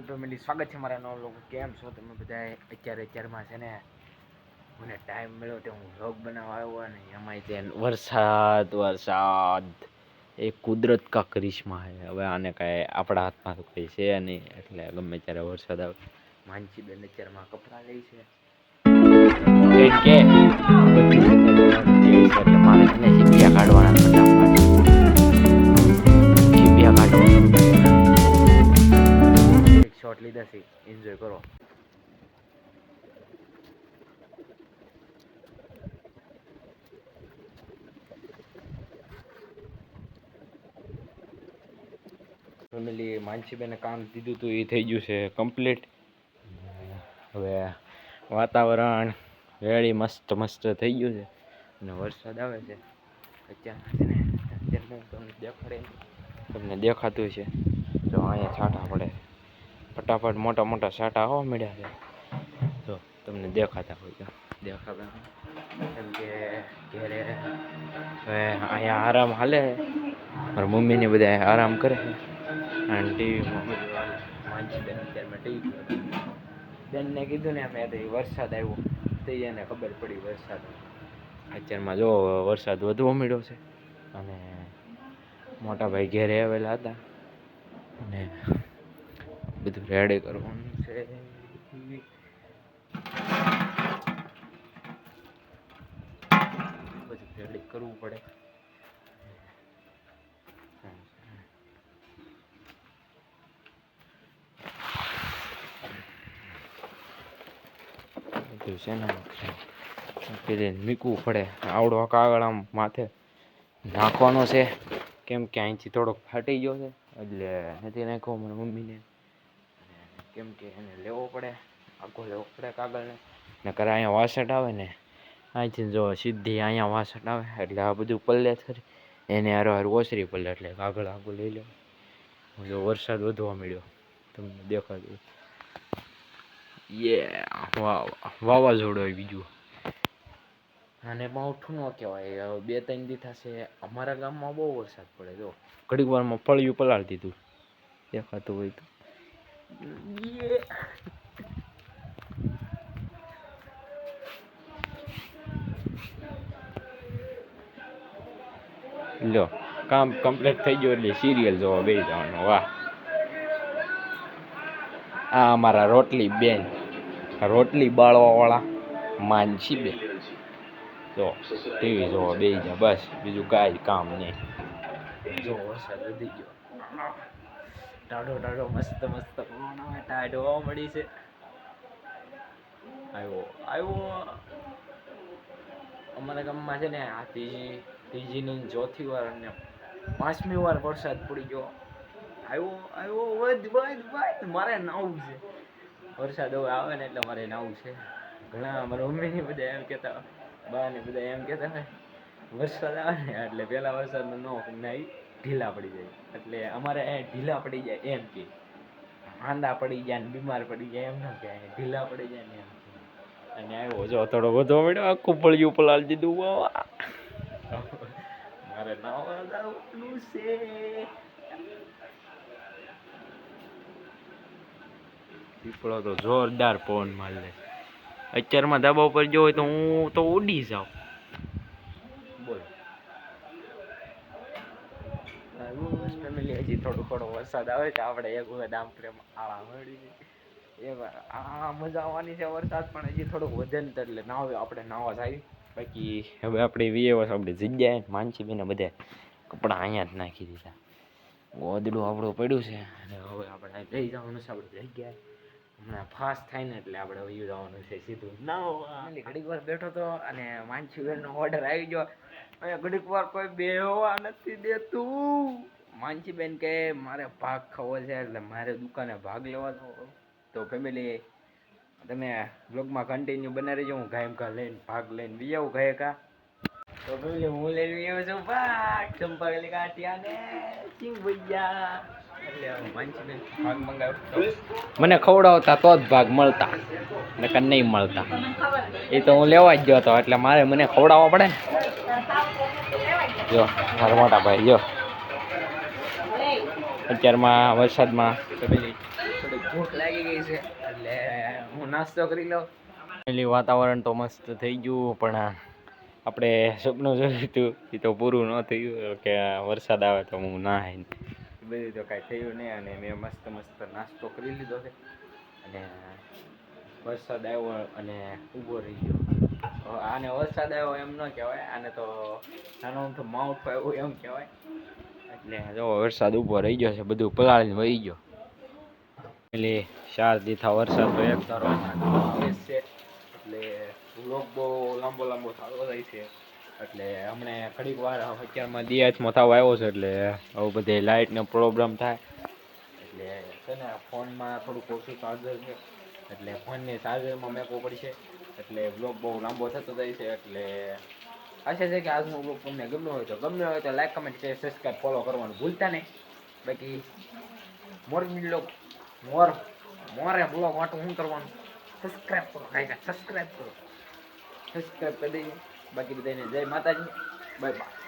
Family સ્વાગત છે મારા નવા લોકો. કેમ છો તમે બધા? અત્યારમાં છે ને મને ટાઈમ મળ્યો તો હું વ્લોગ બનાવવા આવ્યો અને એમાંય તે વરસાદ એ કુદરત કા કરિશ્મા છે. હવે આને કાંઈ આપણા હાથમાં તો કંઈ છે નહીં, એટલે ગમે ત્યારે વરસાદ આવે. માનસી બેન અત્યારમાં કપડાં લે છે કે મારે છે ને સીપિયા કાઢવાના શોટ લીધા છે, એન્જોય કરો. ફેમિલી માનસીબેને કામ દીધું હતું એ થઈ ગયું છે કમ્પ્લીટ. હવે વાતાવરણ રેડી મસ્ત થઈ ગયું છે અને વરસાદ આવે છે. અત્યારે તમને દેખાતું છે તો અહીંયા છાંટા પડે, ફટાફટ મોટા છાંટા હોવા મળ્યા છે. તો તમને દેખાતા હોય કેમ કે ઘેરે હવે અહીંયા આરામ હાલે. મારા મમ્મીને બધા આરામ કરે છે અને ટીવીમાં બધું હાલે. માનસીબેન અત્યારમાં ટીવી બેનને કીધું ને અમે તો વરસાદ આવ્યો તો એને ખબર પડી વરસાદ. અત્યારમાં જો વરસાદ વધવા મળ્યો છે અને મોટા ભાઈ ઘેરે આવેલા હતા અને બધું રેડી કરવાનું છે. બધું રેડી કરવું પડે. બધું છે ને મીકવું પડે. આવડો કાગળ આમ માથે નાખવાનો છે કેમ કે અહીંથી થોડોક ફાટી ગયો છે એટલે નથી નાખ્યો મારા મમ્મીને. કેમ કે એને લેવો પડે, આખો લેવો પડે કાગળને. નકર અહીંયા વાસટ આવે ને, અહીંથી જો સીધી અહીંયા વાસટ આવે એટલે આ બધું પલ્લે જ ખરી એને હારો ઓસરી પલ્લે એટલે કાગળ આગળ લઈ લે. જો વરસાદ વધવા મળ્યો તમને દેખાતું. વાવાઝોડું આવી બીજું. આને માવઠું ન કહેવાય. 2-3 દી થશે અમારા ગામમાં બહુ વરસાદ પડે. જો ઘડીક વારમાં ફળિયું પલાળી દીધું, દેખાતું હોય તો. લો કામ કમ્પ્લીટ થઈ ગયું એટલે સિરિયલ જોવા બેસી જવાનું. વાહ, આ અમારા રોટલી બેન, રોટલી બાળવાવાળા માનસી બેન. જો ટીવી જોવા બેસી જાય બસ, બીજું કાંઈ કામ નહીં. જો વરસાદ વધી ગયો, ટાઢો મસ્ત પવન આવે, ટાઢ હોવા મળી છે. આવ્યો અમારા ગામમાં છે ને આ ત્રીજીની ચોથી વાર અને 5મી વાર વરસાદ પડી ગયો. આવ્યો વધ મારે નાવું છે. વરસાદ હવે આવે ને એટલે મારે નાવું છે. ઘણા મારા મમ્મીને બધા એમ કહેતા, બા ને બધા એમ કહેતા હોય વરસાદ આવે ને એટલે પહેલા વરસાદમાં નાઈ ઢીલા પડી જાય. એટલે અમારે ઢીલા પડી જાય એમ કે, માંદા પડી જાય ને બીમાર પડી જાય એમ ના કે, ઢીલા પડી જાય ને એમ. અને આવ્યો જો થોડો વધો મળ્યો, આખું ફળિયું પલાળી દીધું. મારે નાવા જવાનું છે. પીપળો તો જોરદાર પવન માર લે. અત્યારમાં ધાબા ઉપર જો હોય તો હું તો ઉડી જાઉં. બોલ ફેમિલી, હજી થોડો વરસાદ આવે છે આપણે એક વખત આમ પ્રેમ આળા મળી આ મજા આવવાની છે. વરસાદ પણ હજી થોડુંક વધે ને એટલે આપણે નાવા જાય. બાકી હવે આપણે વીએ આપણે જગ્યાએ માનસીબેને બધે કપડાં અહીંયા જ નાખી દીધા. ગોદડું આપણું પડ્યું છે અને હવે આપણે લઈ જવાનું છે આપણે જગ્યાએ. ફાસ્ટ થાય ને એટલે આપણે વયું જવાનું છે સીધું. ના ઘડીક વાર બેઠો તો અને માનસીબેનનો ઓર્ડર આવી ગયો. અહીંયા ઘડીક વાર કોઈ બેહવા નથી દેતું. માનસીબેન કે મારે ભાગ ખાવો છે એટલે મારે દુકાને ભાગ લેવાનો. તો ફેમિલી તમે બ્લોગમાં કન્ટિન્યુ બનાવી રહેજો. હું ગાયમ કા લઈને ભાગ લઈને બી આવું ગાય કા. તો ફેમિલી હું લઈને આવ્યો છું ભાગ ચંપાવેલી કાઠિયા ને સિંગ ભૈયા. એટલે માનસીબેન ભાગ મંગાવ્યો. મને ખવડાવતા તો જ ભાગ મળતા, નકર નહીં મળતા. એ તો હું લેવા જ ગયો હતો એટલે મારે મને ખવડાવવા પડે ને. જો મારા મોટા ભાઈ જો અત્યારમાં વરસાદમાં પેલી થોડીક ભૂખ લાગી ગઈ છે એટલે હું નાસ્તો કરી લઉં. પેલી વાતાવરણ તો મસ્ત થઈ ગયું પણ આપણે સપનું જોયું હતું એ તો પૂરું ન થયું કે વરસાદ આવે તો હું ના એ બધું તો કાંઈ થયું નહીં. અને મેં મસ્ત મસ્ત નાસ્તો કરી લીધો છે અને વરસાદ આવ્યો અને ઊભો રહી ગયો. આને વરસાદ આવ્યો એમ ન કહેવાય, આને તો નાનો તો માવઠો આવ્યો એમ કહેવાય. એટલે જો વરસાદ ઊભો રહી ગયો છે, બધું પલાળીને વહી ગયો. એટલે 4 દીથા વરસાદ તો એક ધારો આવે છે એટલે વ્લોગ બહુ લાંબો થતો જાય છે. એટલે હમણે ઘડીક વાર અત્યારમાં દિયાચમાં થવા આવ્યો છે એટલે આવું બધે લાઇટનો પ્રોબ્લેમ થાય એટલે છે ને ફોનમાં થોડુંક ઓછું ચાર્જર છે એટલે ફોનને ચાર્જરમાં મેકવો પડશે. એટલે બ્લોગ બહુ લાંબો થતો જાય છે. એટલે આશા છે કે આજનો બ્લોગ તમને ગમ્યો હોય તો like comment share subscribe follow કરવાનું ભૂલતા નહીં. બાકી મોરે બ્લોગ માટે શું કરવાનું, સબસ્ક્રાઈબ કરો, સબસ્ક્રાઈબ કરી દઈએ. બાકી બધાને જય માતાજી, બાય બાય.